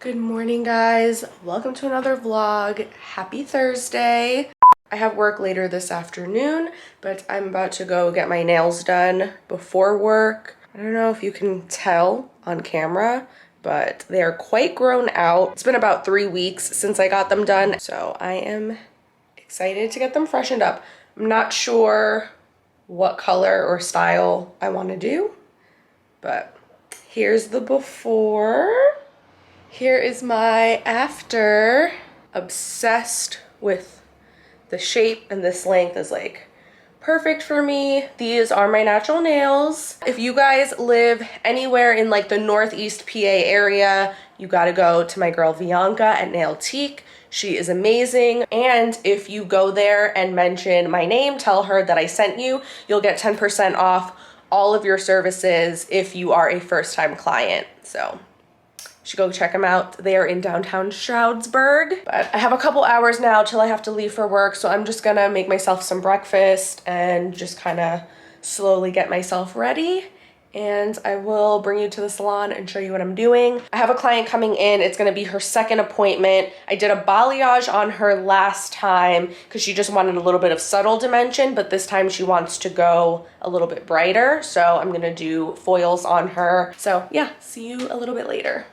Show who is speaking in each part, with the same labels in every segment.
Speaker 1: Good morning, guys. Welcome to another vlog. Happy Thursday. I have work later this afternoon, but I'm about to go get my nails done before work. I don't know if you can tell on camera, but they are quite grown out. It's been about 3 weeks since I got them done, so I am excited to get them freshened up. I'm not sure what color or style I want to do, but here's the before. Here is my after. Obsessed with the shape, and this length is like perfect for me. These are my natural nails. If you guys live anywhere in like the Northeast PA area, you gotta go to my girl Bianca at Nailtique. She is amazing. And if you go there and mention my name, tell her that I sent you, you'll get 10% off all of your services if you are a first-time client. So you should go check them out. They are in downtown Stroudsburg. But I have a couple hours now till I have to leave for work, so I'm just gonna make myself some breakfast and just kind of slowly get myself ready. And I will bring you to the salon and show you what I'm doing. I have a client coming in. It's gonna be her second appointment. I did a balayage on her last time because she just wanted a little bit of subtle dimension, but this time she wants to go a little bit brighter. So I'm gonna do foils on her. So yeah, see you a little bit later.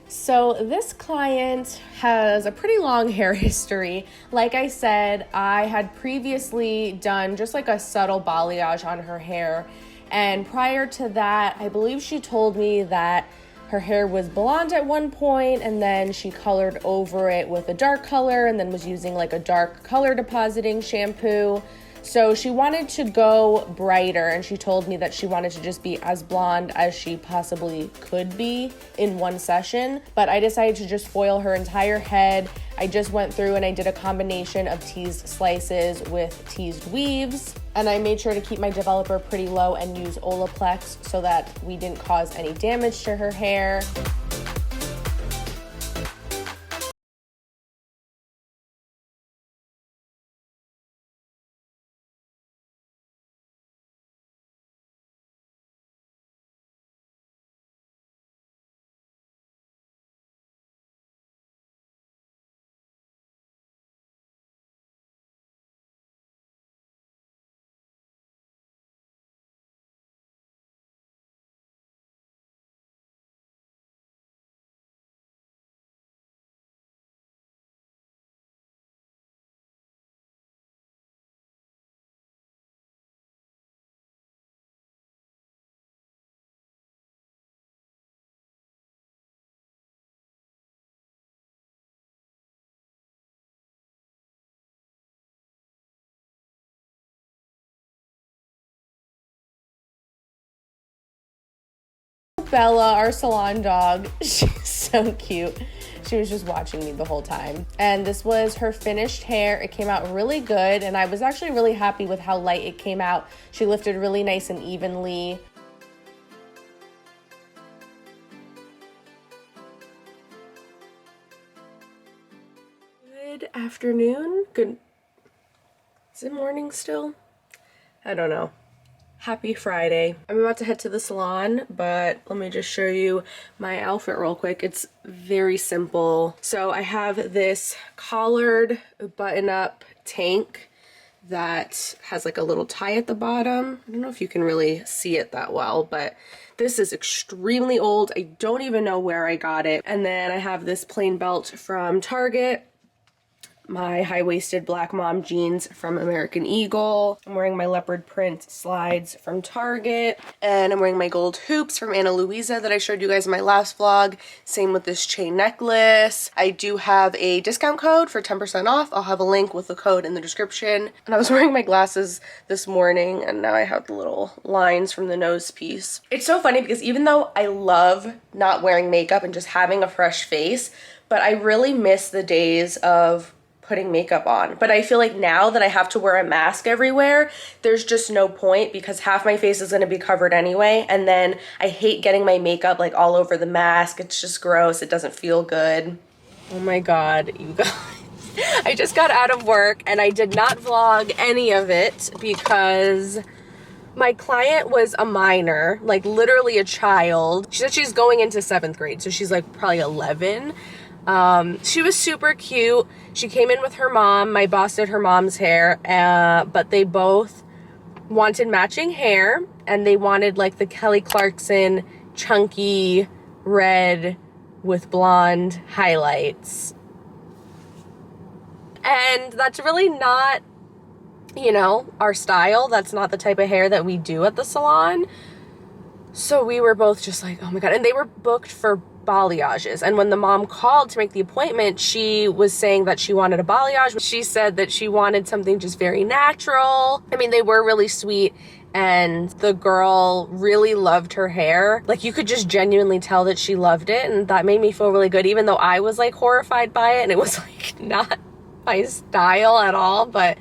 Speaker 1: So this client has a pretty long hair history. Like I said, I had previously done just like a subtle balayage on her hair. And prior to that, I believe she told me that her hair was blonde at one point, and then she colored over it with a dark color and then was using like a dark color depositing shampoo. So she wanted to go brighter, and she told me that she wanted to just be as blonde as she possibly could be in one session. But I decided to just foil her entire head. I just went through and I did a combination of teased slices with teased weaves. And I made sure to keep my developer pretty low and use Olaplex so that we didn't cause any damage to her hair. Bella, our salon dog, she's so cute. She was just watching me the whole time. And this was her finished hair. It came out really good, and I was actually really happy with how light it came out. She lifted really nice and evenly. Good afternoon. Good. Is it morning still? I don't know. Happy Friday. I'm about to head to the salon, but let me just show you my outfit real quick. It's very simple. So I have this collared button-up tank that has like a little tie at the bottom. I don't know if you can really see it that well, but this is extremely old. I don't even know where I got it. And then I have this plain belt from Target, my high-waisted black mom jeans from American Eagle. I'm wearing my leopard print slides from Target, and I'm wearing my gold hoops from Ana Luisa that I showed you guys in my last vlog. Same with this chain necklace. I do have a discount code for 10% off. I'll have a link with the code in the description. And I was wearing my glasses this morning, and now I have the little lines from the nose piece. It's so funny because even though I love not wearing makeup and just having a fresh face, but I really miss the days of putting makeup on. But I feel like now that I have to wear a mask everywhere, there's just no point because half my face is going to be covered anyway. And then I hate getting my makeup like all over the mask. It's just gross. It doesn't feel good. Oh my God, you guys. I just got out of work and I did not vlog any of it because My client was a minor, like literally a child. She said she's going into 7th grade, so she's like probably 11. She was super cute. She came in with her mom. My boss did her mom's hair, but they both wanted matching hair, and they wanted like the Kelly Clarkson chunky red with blonde highlights. And that's really not, you know, our style. That's not the type of hair that we do at the salon. So we were both just like, oh my God. And they were booked for balayages. And when the mom called to make the appointment, she was saying that she wanted a balayage. She said that she wanted something just very natural. I mean, they were really sweet. And the girl really loved her hair. Like, you could just genuinely tell that she loved it. And that made me feel really good, even though I was like horrified by it. And it was like not my style at all, but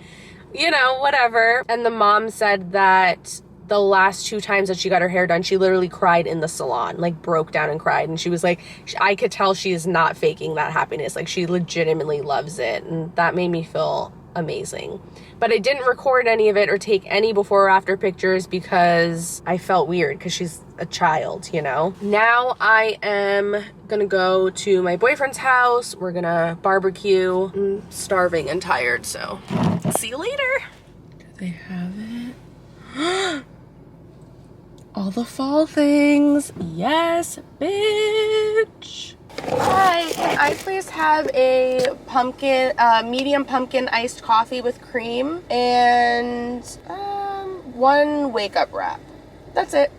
Speaker 1: you know, whatever. And the mom said that the last 2 times that she got her hair done, she literally cried in the salon, like broke down and cried. And she was like, I could tell she is not faking that happiness. Like, she legitimately loves it. And that made me feel amazing. But I didn't record any of it or take any before or after pictures because I felt weird because she's a child, you know? Now I am gonna go to my boyfriend's house. We're gonna barbecue. I'm starving and tired, so see you later. Do they have it? All the fall things. Yes, bitch. Hi, can I please have a medium pumpkin iced coffee with cream and 1 wake up wrap. That's it.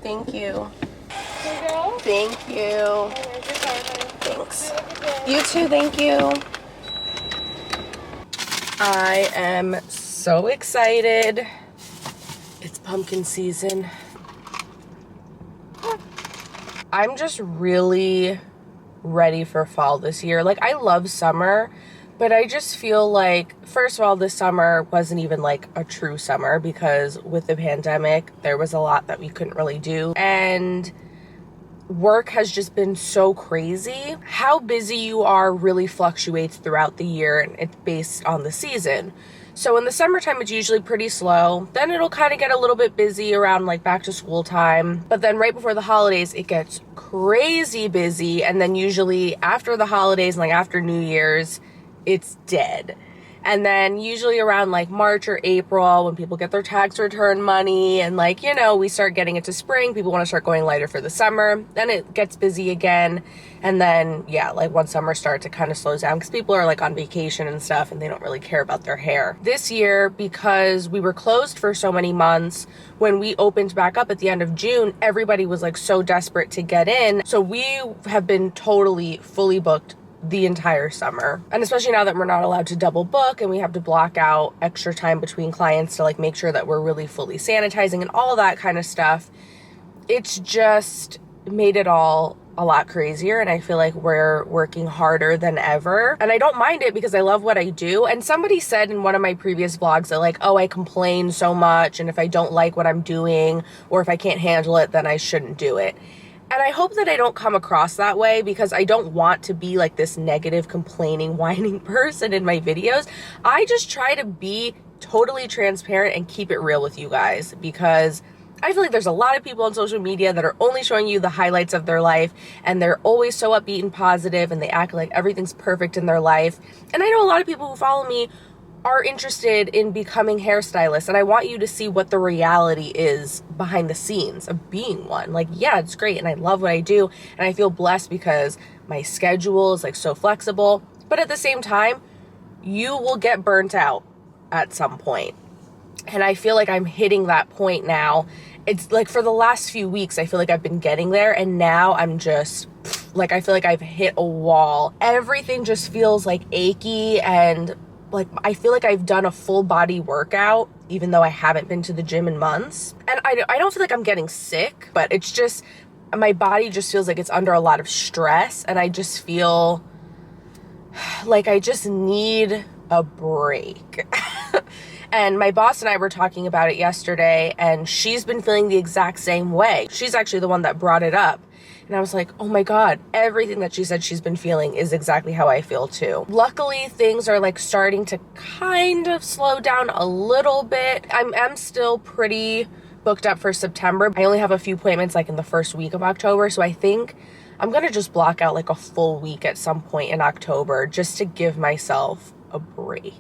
Speaker 1: Thank you. Thank you. Thanks. You too, thank you. I am so excited. It's pumpkin season. I'm just really ready for fall this year. Like, I love summer, but I just feel like, first of all, this summer wasn't even like a true summer because with the pandemic, there was a lot that we couldn't really do. And work has just been so crazy. How busy you are really fluctuates throughout the year, and it's based on the season. So in the summertime, it's usually pretty slow. Then it'll kind of get a little bit busy around like back to school time. But then right before the holidays, it gets crazy busy. And then usually after the holidays, and like after New Year's, it's dead. And then usually around like March or April, when people get their tax return money and like, you know, we start getting into spring, people want to start going lighter for the summer, then it gets busy again. And then, yeah, like once summer starts, it kind of slows down because people are like on vacation and stuff and they don't really care about their hair. This year, because we were closed for so many months, when we opened back up at the end of June, everybody was like so desperate to get in. So we have been totally fully booked the entire summer. And especially now that we're not allowed to double book and we have to block out extra time between clients to like make sure that we're really fully sanitizing and all that kind of stuff, it's just made it all a lot crazier. And I feel like we're working harder than ever. And I don't mind it because I love what I do. And somebody said in one of my previous vlogs that like, oh, I complain so much, and if I don't like what I'm doing or if I can't handle it, then I shouldn't do it. And I hope that I don't come across that way because I don't want to be like this negative, complaining, whining person in my videos. I just try to be totally transparent and keep it real with you guys because I feel like there's a lot of people on social media that are only showing you the highlights of their life, and they're always so upbeat and positive and they act like everything's perfect in their life. And I know a lot of people who follow me are interested in becoming hairstylists, and I want you to see what the reality is behind the scenes of being one. Like, yeah, it's great and I love what I do and I feel blessed because my schedule is like so flexible, but at the same time, you will get burnt out at some point. And I feel like I'm hitting that point now. It's like for the last few weeks, I feel like I've been getting there, and now I'm just like, I feel like I've hit a wall. Everything just feels like achy, and like I feel like I've done a full body workout even though I haven't been to the gym in months. And I don't feel like I'm getting sick, but it's just my body just feels like it's under a lot of stress, and I just feel like I just need a break. And my boss and I were talking about it yesterday, and she's been feeling the exact same way. She's actually the one that brought it up. And I was like, oh my God, everything that she said she's been feeling is exactly how I feel too. Luckily, things are like starting to kind of slow down a little bit. I'm still pretty booked up for September. I only have a few appointments like in the first week of October. So I think I'm gonna just block out like a full week at some point in October just to give myself a break,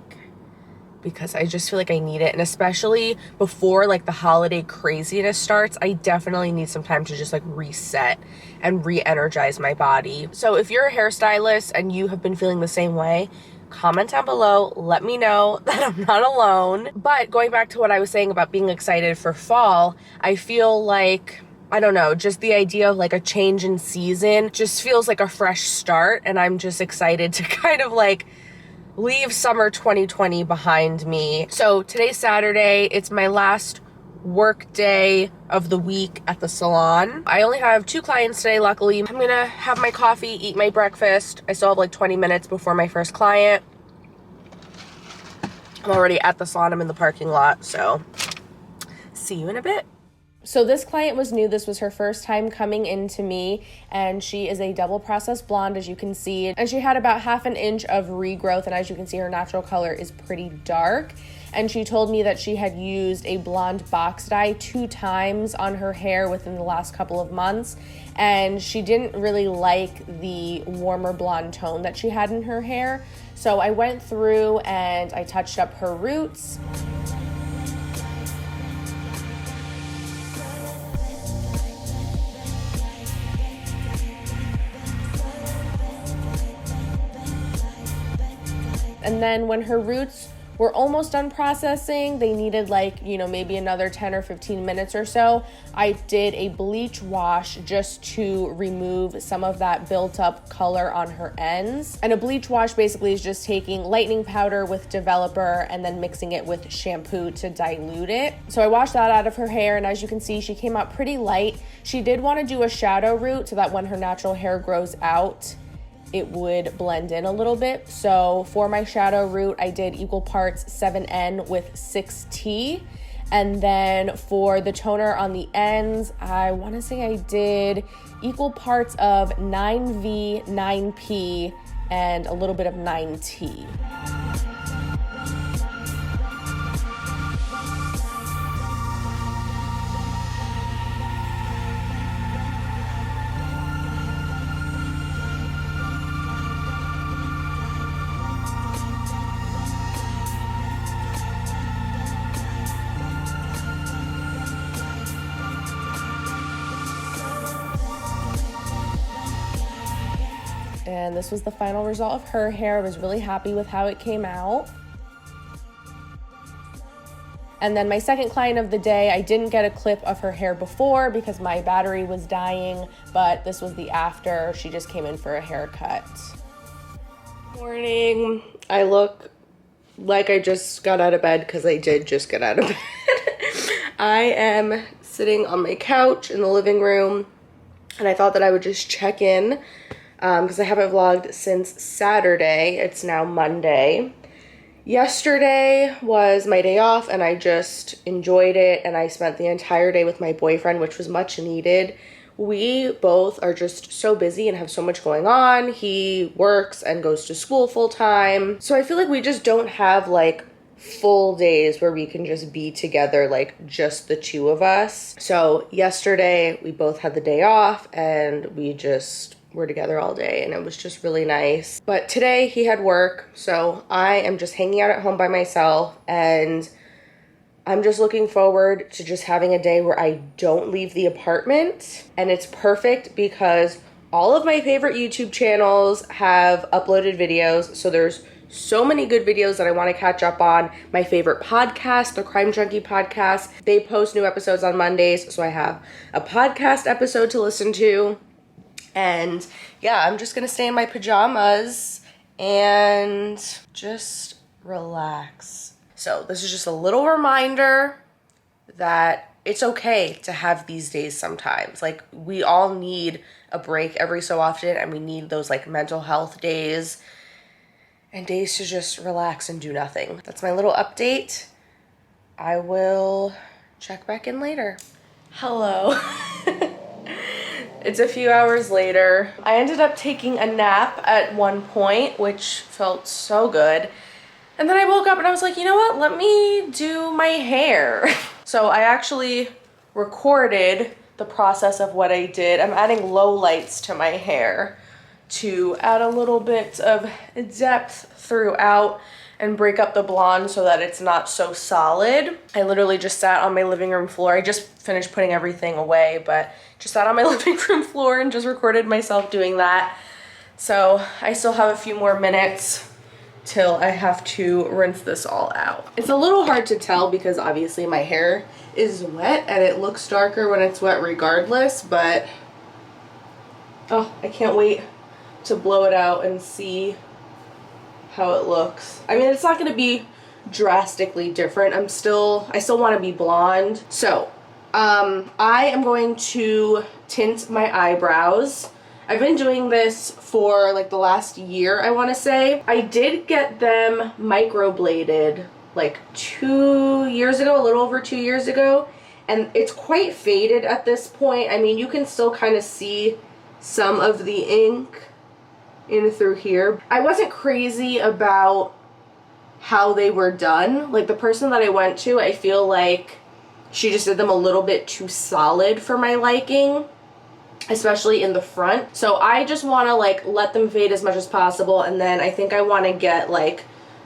Speaker 1: because I just feel like I need it. And especially before like the holiday craziness starts, I definitely need some time to just like reset and re-energize my body. So if you're a hairstylist and you have been feeling the same way, comment down below, let me know that I'm not alone. But going back to what I was saying about being excited for fall, I feel like, I don't know, just the idea of like a change in season just feels like a fresh start. And I'm just excited to kind of like leave summer 2020 behind me. So today's Saturday. It's my last work day of the week at the salon. I only have 2 clients today, luckily. I'm gonna have my coffee, eat my breakfast. I still have like 20 minutes before my first client. I'm already at the salon. I'm in the parking lot, so see you in a bit. So this client was new. This was her first time coming into me, and she is a double processed blonde, as you can see. And she had about half an inch of regrowth, and as you can see, her natural color is pretty dark. And she told me that she had used a blonde box dye 2 times on her hair within the last couple of months, and she didn't really like the warmer blonde tone that she had in her hair. So I went through and I touched up her roots. And then when her roots were almost done processing, they needed like, maybe another 10 or 15 minutes or so, I did a bleach wash just to remove some of that built up color on her ends. And a bleach wash basically is just taking lightening powder with developer and then mixing it with shampoo to dilute it. So I washed that out of her hair, and as you can see, she came out pretty light. She did want to do a shadow root so that when her natural hair grows out, it would blend in a little bit. So for my shadow root, I did equal parts 7N with 6T. And then for the toner on the ends, I want to say I did equal parts of 9V, 9P, and a little bit of 9T. And this was the final result of her hair. I was really happy with how it came out. And then my second client of the day, I didn't get a clip of her hair before because my battery was dying, but this was the after. She just came in for a haircut. Morning. I look like I just got out of bed because I did just get out of bed. I am sitting on my couch in the living room, and I thought that I would just check in because I haven't vlogged since Saturday. It's now Monday. Yesterday was my day off, and I just enjoyed it, and I spent the entire day with my boyfriend, which was much needed. We both are just so busy and have so much going on. He works and goes to school full time. So I feel like we just don't have like full days where we can just be together, like just the 2 of us. So yesterday we both had the day off, and we just were together all day, and it was just really nice. But today he had work, so I am just hanging out at home by myself, and I'm just looking forward to just having a day where I don't leave the apartment. And it's perfect because all of my favorite YouTube channels have uploaded videos, so there's so many good videos that I want to catch up on. My favorite podcast, the Crime Junkie podcast, they post new episodes on Mondays, so I have a podcast episode to listen to. And yeah, I'm just gonna stay in my pajamas and just relax. So this is just a little reminder that it's okay to have these days sometimes. Like, we all need a break every so often, and we need those like mental health days and days to just relax and do nothing. That's my little update. I will check back in later. Hello. It's a few hours later. I ended up taking a nap at one point, which felt so good. And then I woke up and I was like, you know what? Let me do my hair. So I actually recorded the process of what I did. I'm adding low lights to my hair to add a little bit of depth throughout and break up the blonde so that it's not so solid. I literally just sat on my living room floor. I just finished putting everything away, but just sat on my living room floor and just recorded myself doing that. So I still have a few more minutes till I have to rinse this all out. It's a little hard to tell because obviously my hair is wet and it looks darker when it's wet regardless, but oh, I can't wait to blow it out and see how it looks. I mean, it's not gonna be drastically different. I still want to be blonde. So I am going to tint my eyebrows. I've been doing this for like the last year, I want to say. I did get them microbladed like 2 years ago, a little over 2 years ago, and it's quite faded at this point. I mean, you can still kind of see some of the ink in through here. I wasn't crazy about how they were done. Like the person that I went to, I feel like she just did them a little bit too solid for my liking, especially in the front. So I just want to like let them fade as much as possible, and then I think I want to get like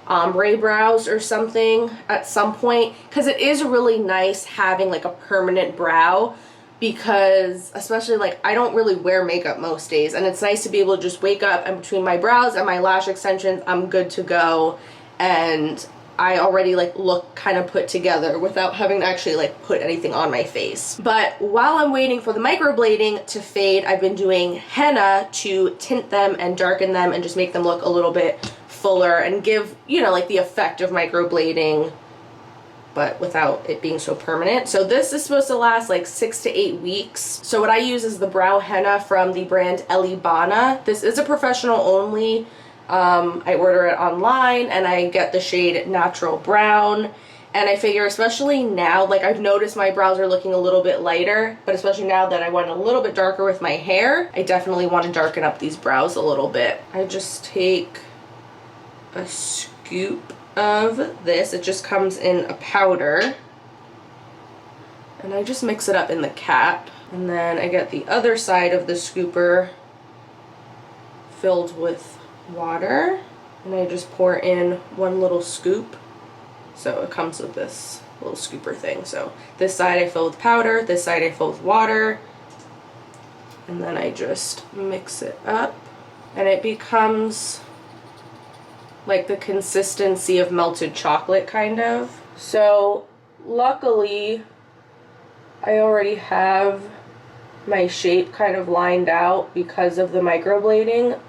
Speaker 1: ombre brows or something at some point, because it is really nice having like a permanent brow, because especially like I don't really wear makeup most days, and it's nice to be able to just wake up and between my brows and my lash extensions I'm good to go, and I already like look kind of put together without having to actually like put anything on my face. But while I'm waiting for the microblading to fade, I've been doing henna to tint them and darken them and just make them look a little bit fuller and give, you know, like the effect of microblading, but without it being so permanent. So this is supposed to last like 6 to 8 weeks. So what I use is the brow henna from the brand Elibana. This is a professional only. I order it online and I get the shade Natural Brown. And I figure, especially now, like I've noticed my brows are looking a little bit lighter, but especially now that I went a little bit darker with my hair, I definitely want to darken up these brows a little bit. I just take a scoop of this. It just comes in a powder, and I just mix it up in the cap, and then I get the other side of the scooper filled with water, and I just pour in one little scoop. So it comes with this little scooper thing. So this side I fill with powder, this side I fill with water, and then I just mix it up, and it becomes like the consistency of melted chocolate kind of. So luckily I already have my shape kind of lined out because of the microblading.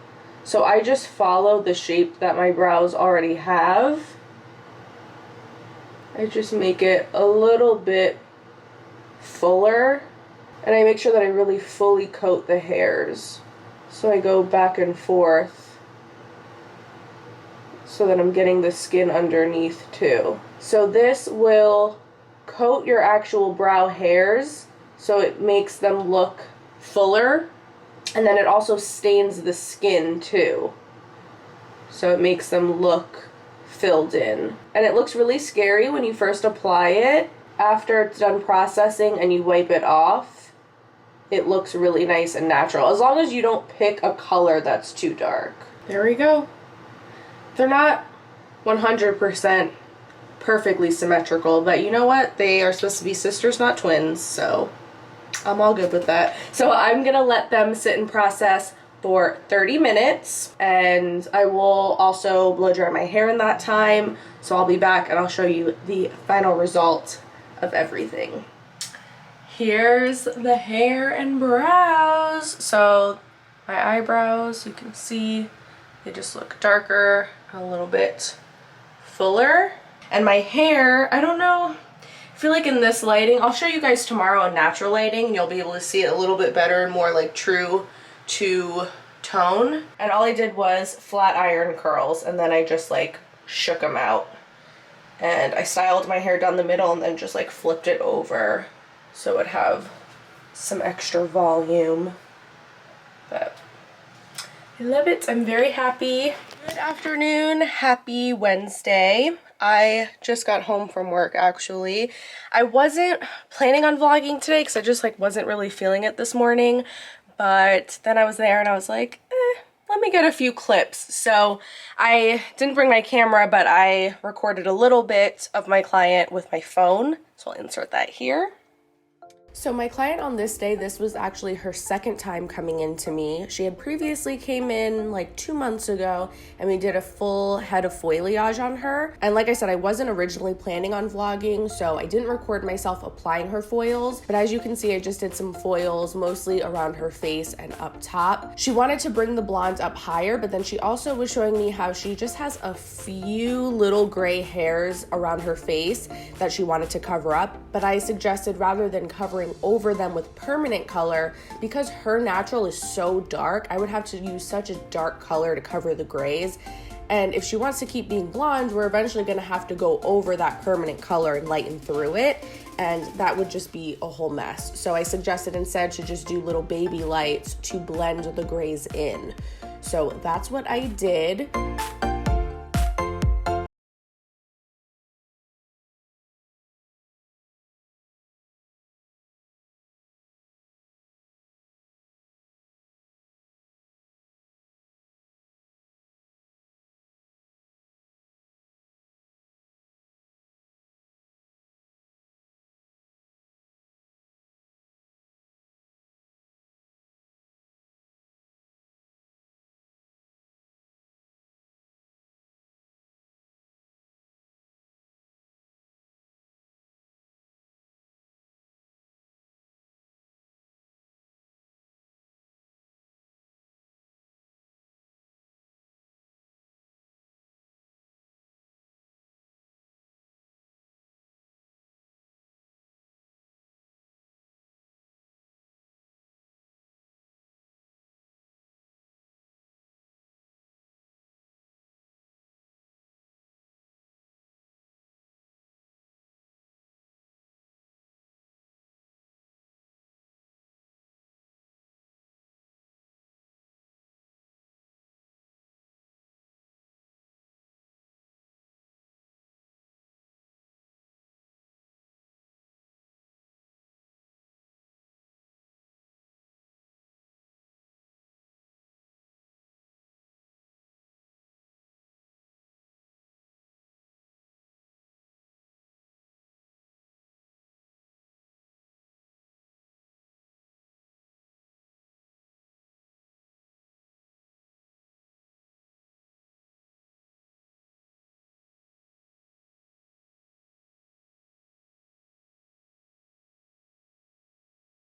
Speaker 1: So I just follow the shape that my brows already have. I just make it a little bit fuller, and I make sure that I really fully coat the hairs. So I go back and forth so that I'm getting the skin underneath too. So this will coat your actual brow hairs so it makes them look fuller, and then it also stains the skin too, so it makes them look filled in. And it looks really scary when you first apply it. After it's done processing and you wipe it off, it looks really nice and natural, as long as you don't pick a color that's too dark. There we go. They're not 100% perfectly symmetrical, but you know what? They are supposed to be sisters, not twins, so I'm all good with that. So I'm gonna let them sit and process for 30 minutes, and I will also blow dry my hair in that time. So I'll be back and I'll show you the final result of everything. Here's the hair and brows. So my eyebrows, you can see they just look darker, a little bit fuller. And my hair, I don't know, I feel like in this lighting, I'll show you guys tomorrow in natural lighting and you'll be able to see it a little bit better and more like true to tone. And all I did was flat iron curls, and then I just like shook them out. And I styled my hair down the middle and then just like flipped it over so it would have some extra volume. I love it. I'm very happy. Good afternoon. Happy Wednesday. I just got home from work actually. I wasn't planning on vlogging today because I just wasn't really feeling it this morning, but then I was there and I was like, let me get a few clips. So I didn't bring my camera, but I recorded a little bit of my client with my phone. So I'll insert that here. So my client on this day, this was actually her second time coming in to me. She had previously came in like 2 months ago and we did a full head of foliage on her. And like I said, I wasn't originally planning on vlogging, so I didn't record myself applying her foils. But as you can see, I just did some foils mostly around her face and up top. She wanted to bring the blonde up higher, but then she also was showing me how she just has a few little gray hairs around her face that she wanted to cover up. But I suggested rather than covering over them with permanent color, because her natural is so dark, I would have to use such a dark color to cover the grays. And if she wants to keep being blonde, we're eventually going to have to go over that permanent color and lighten through it, and that would just be a whole mess. So I suggested instead to just do little baby lights to blend the grays in. So that's what I did.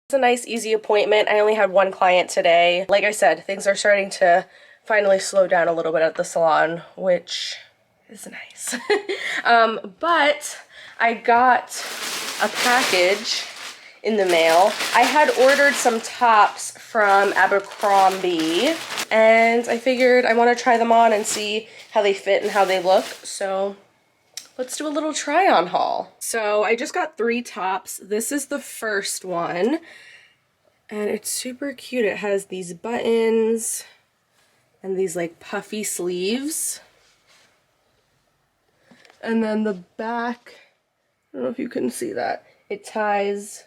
Speaker 1: It's a nice, easy appointment. I only had one client today. Like I said, things are starting to finally slow down a little bit at the salon, which is nice. But I got a package in the mail. I had ordered some tops from Abercrombie, and I figured I want to try them on and see how they fit and how they look. So let's do a little try on haul. So I just got 3 tops. This is the first one, and it's super cute. It has these buttons and these like puffy sleeves. And then the back, I don't know if you can see that. It ties,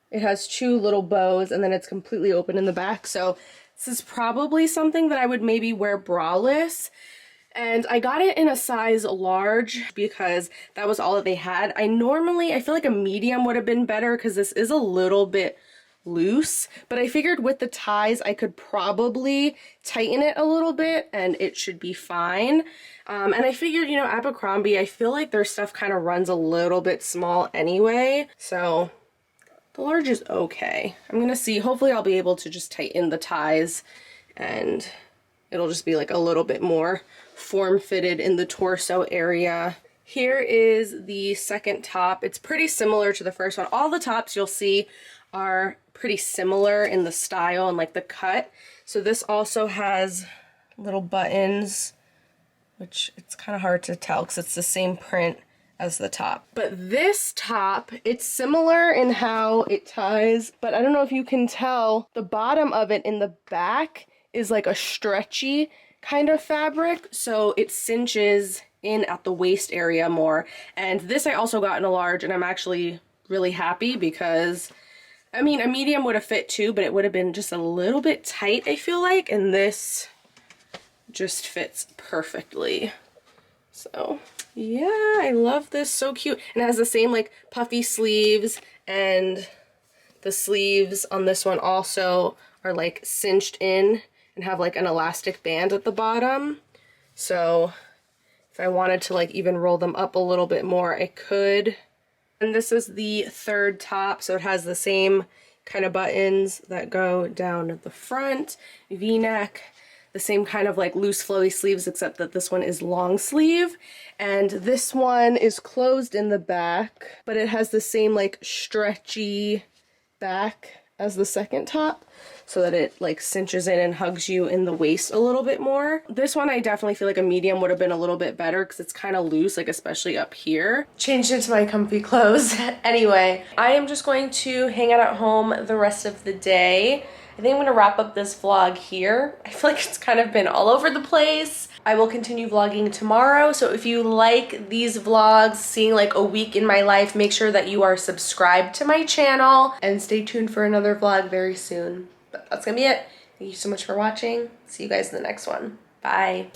Speaker 1: it has 2 little bows, and then it's completely open in the back. So this is probably something that I would maybe wear braless. And I got it in a size large because that was all that they had. I feel like a medium would have been better because this is a little bit loose, but I figured with the ties I could probably tighten it a little bit and it should be fine. And I figured, you know, Abercrombie, I feel like their stuff kind of runs a little bit small anyway, so the large is okay. I'm gonna see, hopefully I'll be able to just tighten the ties and it'll just be like a little bit more form-fitted in the torso area. Here is the second top. It's pretty similar to the first one. All the tops you'll see are pretty similar in the style and like the cut. So this also has little buttons, which it's kind of hard to tell because it's the same print as the top. But this top, it's similar in how it ties, but I don't know if you can tell, the bottom of it in the back is like a stretchy kind of fabric, so it cinches in at the waist area more. And this I also got in a large, and I'm actually really happy because, I mean, a medium would have fit too, but it would have been just a little bit tight, I feel like, and this just fits perfectly. So yeah, I love this, so cute. And it has the same like puffy sleeves, and the sleeves on this one also are like cinched in and have like an elastic band at the bottom. So if I wanted to like even roll them up a little bit more, I could. And this is the third top, so it has the same kind of buttons that go down at the front, V-neck, the same kind of like loose flowy sleeves, except that this one is long sleeve, and this one is closed in the back, but it has the same like stretchy back as the second top, so that it like cinches in and hugs you in the waist a little bit more. This one I definitely feel like a medium would have been a little bit better because it's kind of loose, like especially up here. Changed into my comfy clothes. Anyway, I am just going to hang out at home the rest of the day. I think I'm gonna wrap up this vlog here. I feel like it's kind of been all over the place. I will continue vlogging tomorrow, so if you like these vlogs, seeing like a week in my life, make sure that you are subscribed to my channel and stay tuned for another vlog very soon. But that's gonna be it. Thank you so much for watching. See you guys in the next one. Bye.